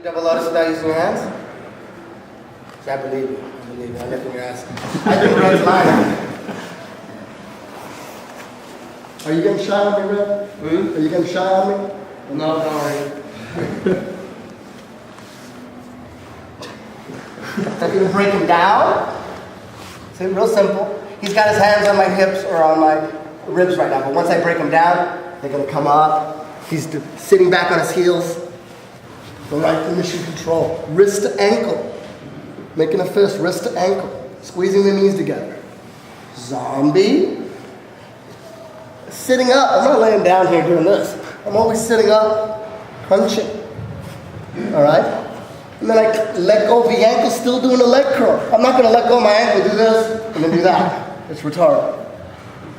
Double lotus without using your hands? See, I believe you. I'm lifting your ass. I think Red's lying. Are you getting shy on me, Red? Are you getting shy on me? No, don't worry. I'm going to break him down. See, real simple. He's got his hands on my hips or on my ribs right now, but once I break him down, they're going to come up. He's sitting back on his heels. The right position control. Wrist to ankle. Making a fist, wrist to ankle. Squeezing the knees together. Zombie. Sitting up. I'm not laying down here doing this. I'm always sitting up, crunching. All right? And then I let go of the ankle, still doing a leg curl. I'm not going to let go of my ankle, do this, and then do that. It's retarded.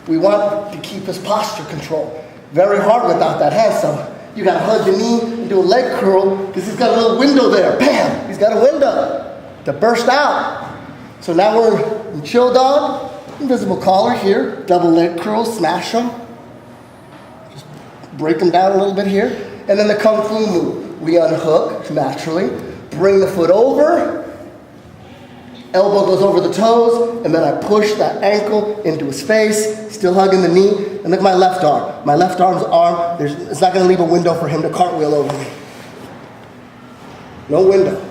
We want to keep his posture control. Very hard without that hand, so you got to hug the knee and do a leg curl because he's got a little window there. Bam! He's got a window to burst out. So now we're in chill dog, invisible collar here, double leg curl, smash them. Just break them down a little bit here. And then the kung fu move. We unhook naturally, bring the foot over, elbow goes over the toes, and then I push that ankle into his face, still hugging the knee, and look at my left arm. My left arm's arm, it's not gonna leave a window for him to cartwheel over me. No window.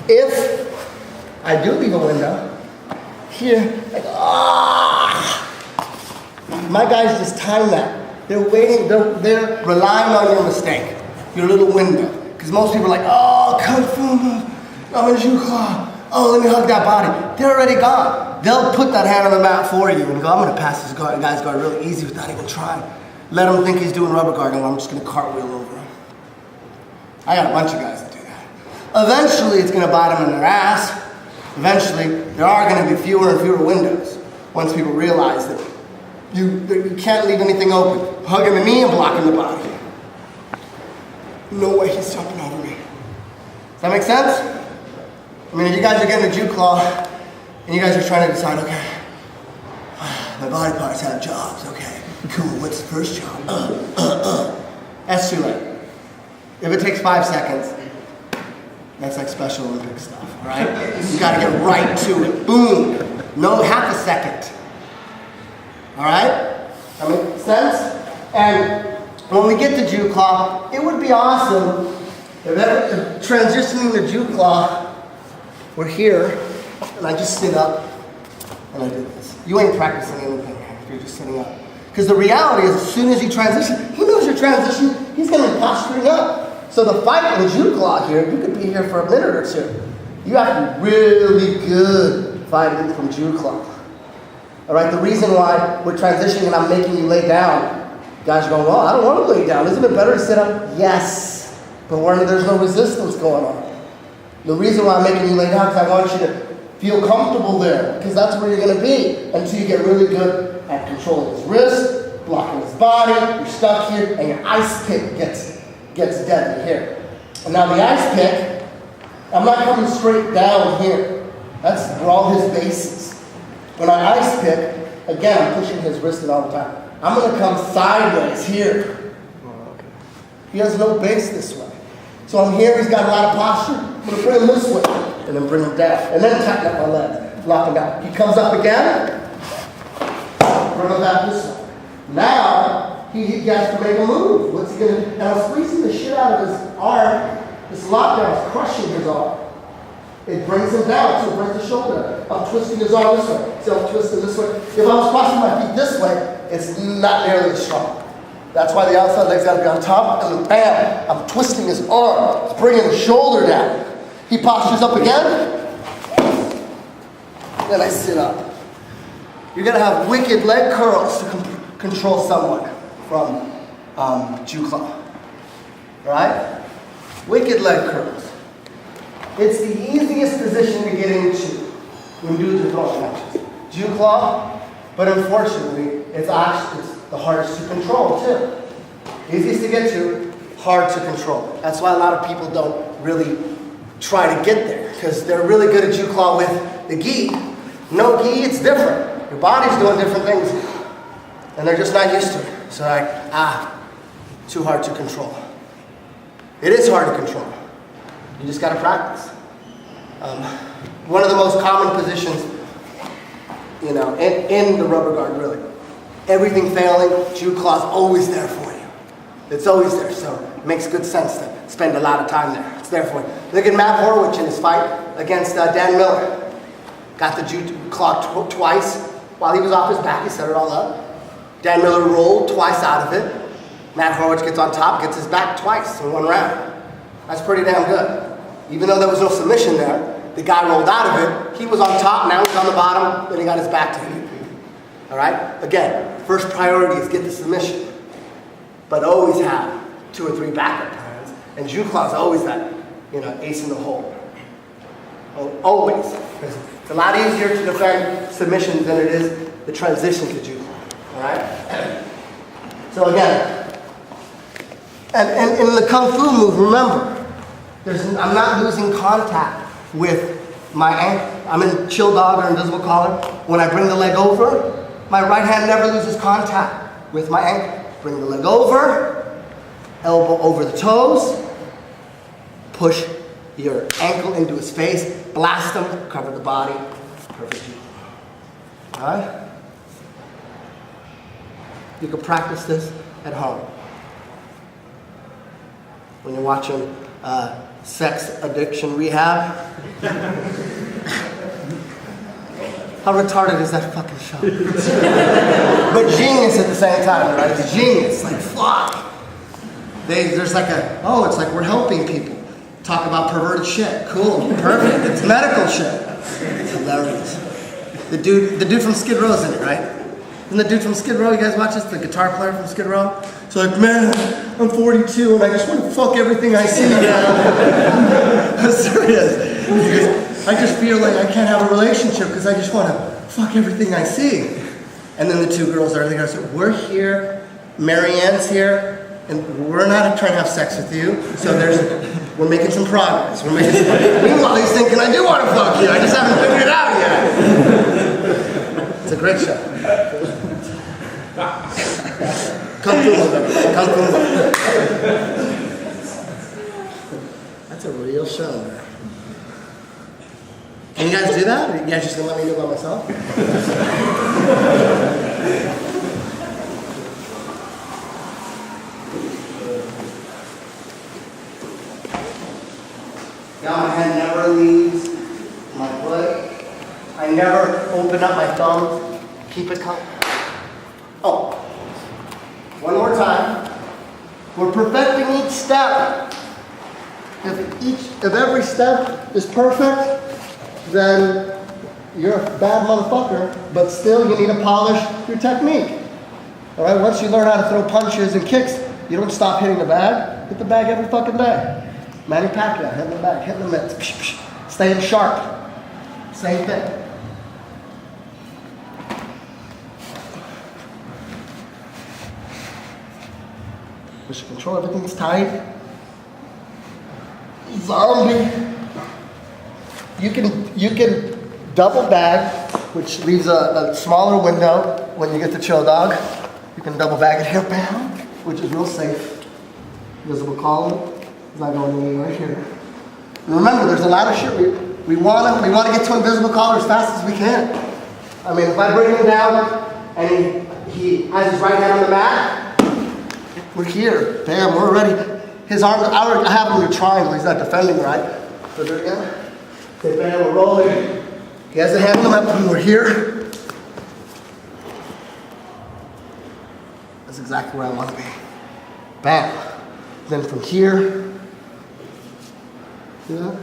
If I do leave a window, here, like, my guys just time that. They're waiting, they're relying on your mistake, your little window. Because most people are like, oh, kung fu move, I'm in Jiu Claw. Oh, let me hug that body. They're already gone. They'll put that hand on the mat for you and go, I'm going to pass this guy's guard really easy without even trying. Let him think he's doing rubber guard and I'm just going to cartwheel over him. I got a bunch of guys that do that. Eventually, it's going to bite them in their ass. Eventually, there are going to be fewer and fewer windows once people realize that you can't leave anything open. Hugging the knee and blocking the body. No way he's jumping over me. Does that make sense? I mean, if you guys are getting a Jiu Claw, and you guys are trying to decide, okay, my body parts have jobs, okay, cool, what's the first job? That's too late. If it takes 5 seconds, that's like Special Olympic stuff, all right? You gotta get right to it. Boom. No, half a second. All right? That makes sense? And when we get to Jiu Claw, it would be awesome if transitioning to Jiu Claw, we're here, and I just sit up, and I do this. You ain't practicing anything if you're just sitting up. Because the reality is, as soon as you transition, he knows your transition, he's going to be posturing up. So the fight in Jiu Claw here, you could be here for a minute or two. You have to be really good fighting from Jiu Claw. All right, the reason why we're transitioning and I'm making you lay down, guys are going, well, I don't want to lay down. Isn't it better to sit up? Yes, but there's no resistance going on. The reason why I'm making you lay down is I want you to feel comfortable there, because that's where you're going to be until you get really good at controlling his wrist, blocking his body, you're stuck here, and your ice kick gets deadly here. And now the ice kick, I'm not coming straight down here. That's where all his bases. When I ice pick, again, I'm pushing his wrist in all the time. I'm going to come sideways here. He has no base this way. So I'm here, he's got a lot of posture. I'm going to bring him this way, and then bring him down. And then tighten up my legs, lock him down. He comes up again, bring him back this way. Now, he has to make a move. What's he going to do? And I'm squeezing the shit out of his arm. This lockdown is crushing his arm. It brings him down, so it brings the shoulder down. I'm twisting his arm this way. See, I'm twisting this way. If I was crossing my feet this way, it's not nearly as strong. That's why the outside leg's got to be on top, and then bam, I'm twisting his arm. It's bringing the shoulder down. He postures up again, then I sit up. You're going to have wicked leg curls to control someone from Jiu Claw. All right? Wicked leg curls. It's the easiest position to get into when dudes are throwing matches. Jiu Claw, but unfortunately, it's the hardest to control too. Easiest to get to, hard to control. That's why a lot of people don't really try to get there, because they're really good at Jiu Claw with the gi. No gi, it's different. Your body's doing different things, and they're just not used to it. So like, too hard to control. It is hard to control. You just got to practice. One of the most common positions, you know, in the rubber guard, really. Everything failing, Jew claw's always there for you. It's always there, so it makes good sense to spend a lot of time there. It's there for you. Look at Matt Horwich in his fight against Dan Miller. Got the Jew claw twice. While he was off his back, he set it all up. Dan Miller rolled twice out of it. Matt Horwich gets on top, gets his back twice in one round. That's pretty damn good. Even though there was no submission there, the guy rolled out of it. He was on top, now he's on the bottom, then he got his back to him. All right? Again, first priority is get the submission. But always have 2 or 3 backup plans. And Jew claw's always that, you know, ace in the hole. Always. It's a lot easier to defend submissions than it is the transition to Jew claw. All right? So again, and in the Kung Fu move, remember, I'm not losing contact with my ankle. I'm in chill dog or invisible collar. When I bring the leg over, my right hand never loses contact with my ankle. Bring the leg over, elbow over the toes, push your ankle into his face, blast him, cover the body. Perfect. All right? You can practice this at home. When you're watching Sex Addiction Rehab. How retarded is that fucking show? But genius at the same time, right? It's genius. Like, fuck. There's like it's like we're helping people talk about perverted shit. Cool, perfect. It's medical shit. It's hilarious. The dude from Skid Row's in it, right? Isn't the dude from Skid Row, you guys watch this? The guitar player from Skid Row? It's like, man, I'm 42 and I just want to fuck everything I see now. I'm serious. Because I just feel like I can't have a relationship because I just want to fuck everything I see. And then the 2 girls are there, so we're here, Marianne's here, and we're not trying to have sex with you, so we're making some progress. Meanwhile, he's thinking, I do want to fuck you, I just haven't figured it out yet. It's a great show. Kung Fu. That's a real show, man. Can you guys do that? Are you guys just gonna let me do it by myself? Now my hand never leaves my foot. I never open up my thumb. Keep it calm. Oh, one more time. We're perfecting each step. If every step is perfect, then you're a bad motherfucker, but still you need to polish your technique. All right, once you learn how to throw punches and kicks, you don't stop hitting the bag. Hit the bag every fucking day. Manny Pacquiao, hitting the bag, hitting the mitts. Staying sharp. Same thing. Push control, everything's tight. Zombie. You can double bag, which leaves a smaller window when you get to chill dog. You can double bag it here, bam, which is real safe. Visible column. It's not going anywhere here. And remember, there's a lot of shit we want to get to invisible collar as fast as we can. I mean, if I bring him down and he has his right hand on the mat, we're here. Bam, we're ready. His arm, I have him in a triangle. He's not defending right. So do it again. Okay, bam, we're rolling. He has a hand on the mat, and we're here. That's exactly where I want to be. Bam. Then from here, see that?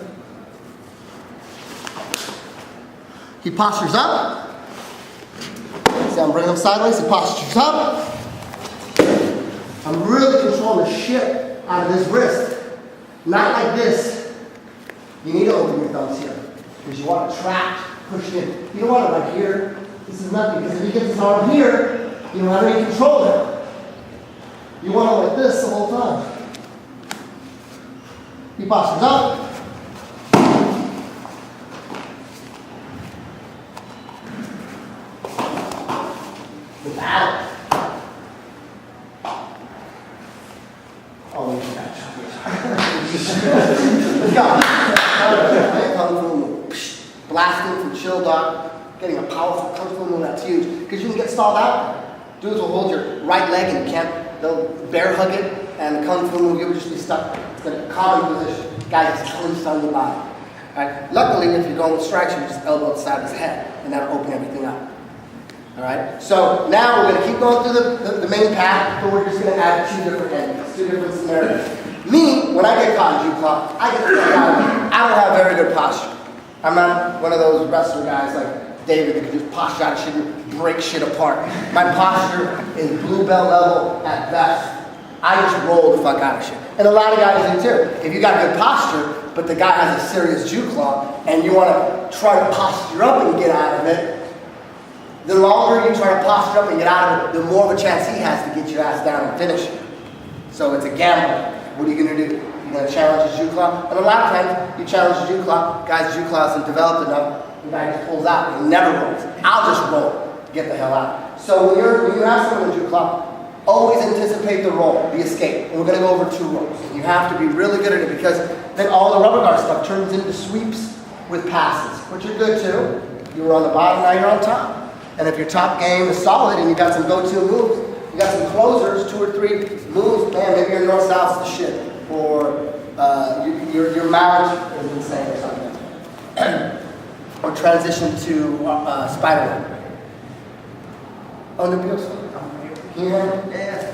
He postures up. See, I'm bringing him sideways. He postures up. I'm really controlling the shit out of this wrist. Not like this. You need to open your thumbs here. Because you want to track, push in. You don't want it like here. This is nothing. Because if he gets his arm here, you don't have any control there. You want it like this the whole time. He postures up. Without. Oh, we can catch. Let's go. Right, kung fu move. Psh, blasting from chill dog, getting a powerful kung fu move, that's huge. Because you can get stalled out. Dudes will hold your right leg and you can't, they'll bear hug it, and the kung fu move, you'll just be stuck. It's in a common position. Guys, it's clenched on your body. Right? Luckily, if you're going with strikes, you just elbow the side of his head, and that'll open everything up. Alright? So now we're going to keep going through the main path, but we're just going to add two different endings, two different scenarios. Me, when I get caught in juke claw, I don't have very good posture. I'm not one of those wrestler guys like David that can just posture out shit and break shit apart. My posture is blue belt level at best. I just roll the fuck out of shit. And a lot of guys do too. If you got good posture, but the guy has a serious juke claw, and you want to try to posture up and get out of it, the longer you try to posture up and get out of it, the more of a chance he has to get your ass down and finish it. So it's a gamble. What are you going to do? You're going to challenge his juke claw? And a lot of times, you challenge his juke claw, guy's juke claw isn't developed enough, the guy just pulls out, he never rolls. I'll just roll, get the hell out. So when you have someone with juke claw, always anticipate the roll, the escape. And we're going to go over two rolls. You have to be really good at it because then all the rubber guard stuff turns into sweeps with passes, which are good too. You were on the bottom, now you're on top. And if your top game is solid and you got some go-to moves, you got some closers, 2 or 3 moves, man, maybe your north-south's the shit. Or your mount is insane or something. Or transition to Spider-Man. Oh, the Beatles. Yeah.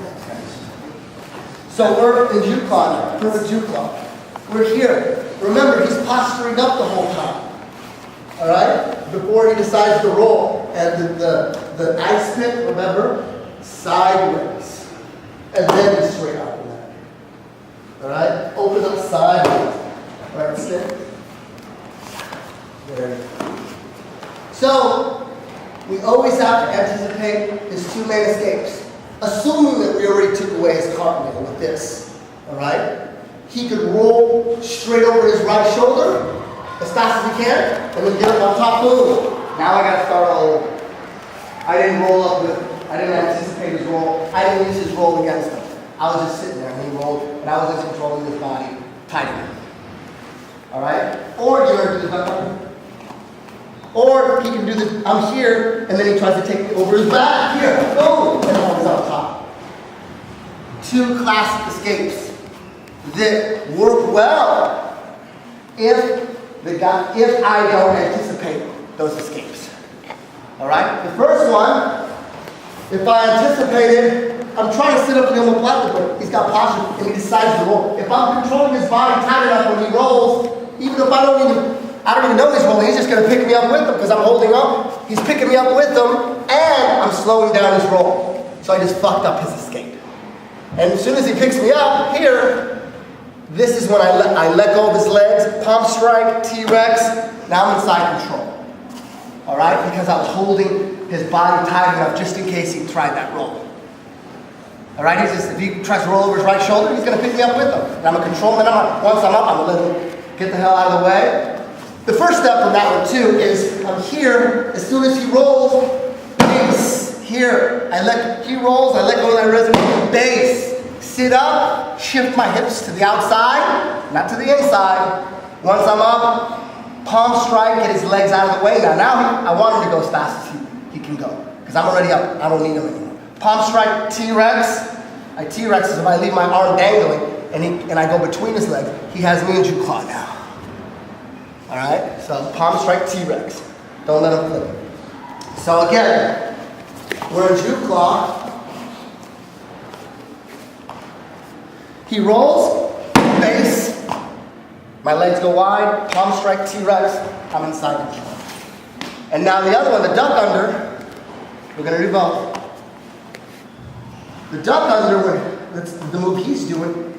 So we're in juke claw now. We're in juke claw. We're here. Remember, he's posturing up the whole time. All right? Before he decides to roll. And the ice pick, remember, sideways. And then he's straight up. All right? Open up sideways. All right, sit. There. So, we always have to anticipate his 2 main escapes. Assuming that we already took away his cartwheel with this, all right? He could roll straight over his right shoulder as fast as he can, and then get up on top. Boom. Now I got to start all over. I didn't anticipate his roll. I didn't use his roll against him. I was just sitting there, and he rolled, and I wasn't controlling his body tightly. All right? Or you learn to do the duck under. Or he can do the, I'm here, and then he tries to take me over his back. Here, boom, and I was on top. 2 classic escapes that work well if I don't anticipate those escapes. All right? The first one, if I anticipated, I'm trying to sit up in the omoplata, but he's got posture, and he decides to roll. If I'm controlling his body tight enough when he rolls, even if I don't even know he's rolling, he's just going to pick me up with him because I'm holding on. He's picking me up with him, and I'm slowing down his roll. So I just fucked up his escape. And as soon as he picks me up, here, this is when I let go of his legs, palm strike, T-Rex, now I'm in side control. All right? Because I was holding his body tight enough just in case he tried that roll. All right? If he tries to roll over his right shoulder, he's going to pick me up with him. And I'm going to control him, and once I'm up, I'm going to let him get the hell out of the way. The first step from that one too is I'm here, as soon as he rolls, base, here. He rolls, I let go of that reservoir, base. Sit up, shift my hips to the outside, not to the inside. Once I'm up, palm strike, get his legs out of the way. Now I want him to go as fast as he can go, because I'm already up, I don't need him anymore. Palm strike, T-Rex. T-Rex is if I leave my arm dangling and I go between his legs, he has me in juke claw now. All right, so palm strike T-Rex. Don't let him flip. So again, we're in juke claw. He rolls, base. My legs go wide, palm strike T-Rex. I'm inside control. And now the other one, the duck under, we're gonna do both. The duck under, that's the move he's doing.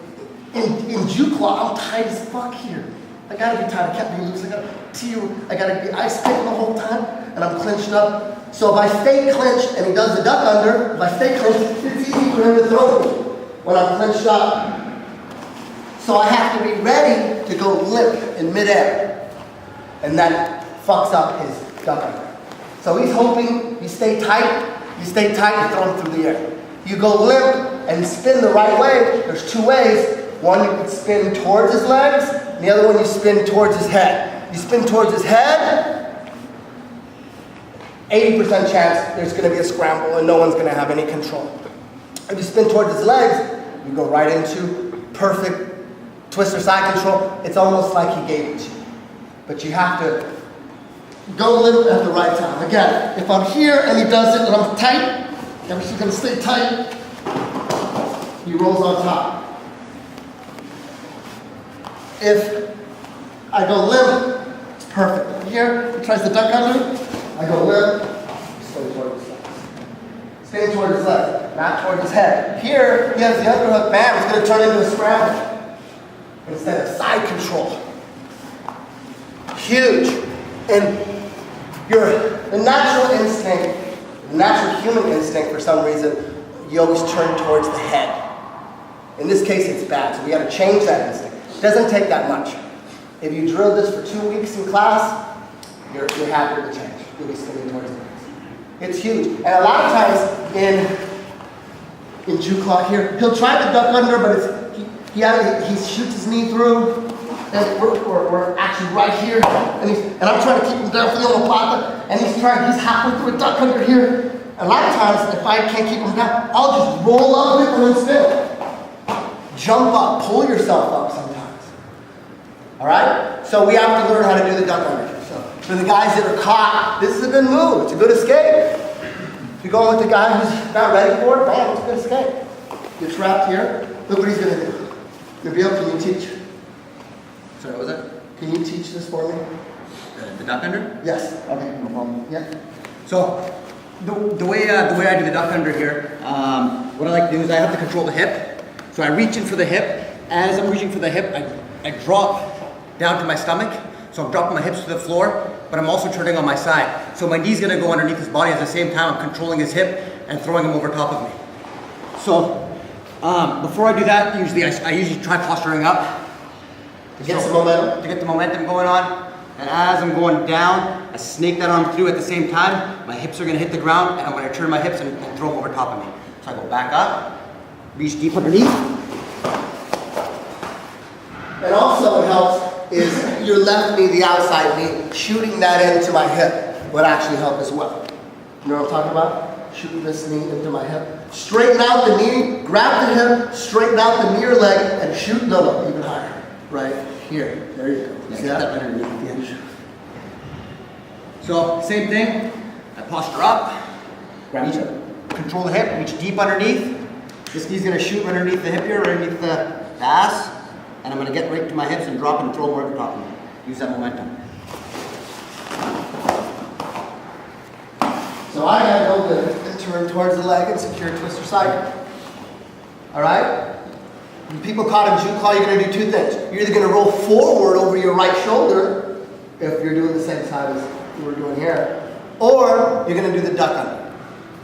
In juke claw, I'm tight as fuck here. I gotta be tight, I can't be loose, I gotta be ice picking the whole time, and I'm clenched up. So if I stay clenched and he does the duck under, if I stay clenched, it's easy for him to throw me when I'm clenched up. So I have to be ready to go limp in midair. And that fucks up his duck under. So he's hoping you stay tight, you throw him through the air. You go limp and spin the right way, there's 2 ways. One you could spin towards his legs, and the other one you spin towards his head. You spin towards his head, 80% chance there's going to be a scramble and no one's going to have any control. If you spin towards his legs, you go right into perfect twister side control. It's almost like he gave it to you. But you have to go limp at the right time. Again, if I'm here and he does it and I'm tight, and he's going to stay tight, he rolls on top. If I go limp, it's perfect. Here, he tries to duck under, I go limp, stay towards his legs. Stay towards his legs, not towards his head. Here, he has the underhook, bam, it's going to turn into a scramble instead of side control. Huge. And the natural instinct, the natural human instinct for some reason, you always turn towards the head. In this case, it's bad, so we got to change that instinct. It doesn't take that much. If you drill this for 2 weeks in class, you're happy with the change. You'll be spinning towards the legs. It's huge. And a lot of times in Jew Claw here, he'll try to duck under, but he shoots his knee through. And we're actually right here, and I'm trying to keep him down for the omoplata, and he's halfway through a duck under here. A lot of times, if I can't keep him down, I'll just roll up with him and spin. Jump up, pull yourself up sometimes. All right? So we have to learn how to do the duck under. So for the guys that are caught, this is a good move. It's a good escape. If you're going with the guy who's not ready for it, bam, it's a good escape. You're trapped here. Look what he's going to do. Nabil, can you teach? Sorry, what was that? Can you teach this for me? The duck under? Yes. Okay, no problem. Yeah. So, the way I do the duck under here, what I like to do is I have to control the hip. So I reach in for the hip. As I'm reaching for the hip, I drop down to my stomach. So I'm dropping my hips to the floor, but I'm also turning on my side. So my knee's gonna go underneath his body at the same time I'm controlling his hip and throwing him over top of me. So, before I do that, I usually try posturing up. To get some momentum? To get the momentum going on. And as I'm going down, I snake that arm through at the same time. My hips are going to hit the ground, and I'm going to turn my hips and throw them over top of me. So I go back up, reach deep underneath. And also it helps is your left knee, the outside knee, shooting that into my hip would actually help as well. You know what I'm talking about? Shooting this knee into my hip. Straighten out the knee, grab the hip, straighten out the near leg, and shoot, no, even higher. Right here. There you go. Yeah, See get that underneath the edge. So, same thing. I posture up, control the hip, reach deep underneath. This knee's going to shoot right underneath the hip here, right underneath the ass. And I'm going to get right to my hips and drop and throw them right over top of me. Use that momentum. So I gotta go good and turn towards the leg and secure twister side. All right? When people caught in Jew Claw, you're going to do two things. You're either going to roll forward over your right shoulder, if you're doing the same side as we're doing here, or you're going to do the duck under.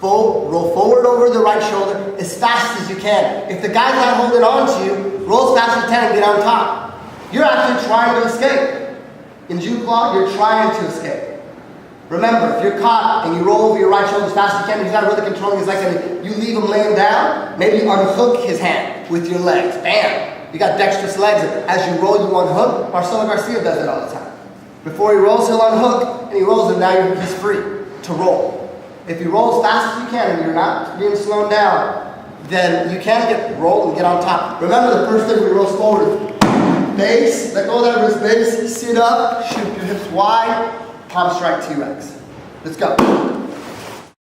Roll forward over the right shoulder as fast as you can. If the guy's not holding on to you, roll as fast as you can and get on top. You're actually trying to escape. In Jew Claw, you're trying to escape. Remember, if you're caught and you roll over your right shoulder as fast as you can, he's not really controlling his legs, and you leave him laying down, maybe unhook his hand with your legs. Bam! You got dexterous legs. As you roll, you unhook. Marcelo Garcia does it all the time. Before he rolls, he'll unhook, and he rolls, and now he's free to roll. If you roll as fast as you can and you're not being slowed down, then you can get rolled and get on top. Remember the first thing we roll forward. Base, let go of that wrist base, sit up, shoot your hips wide, palm strike T-Rex. Let's go.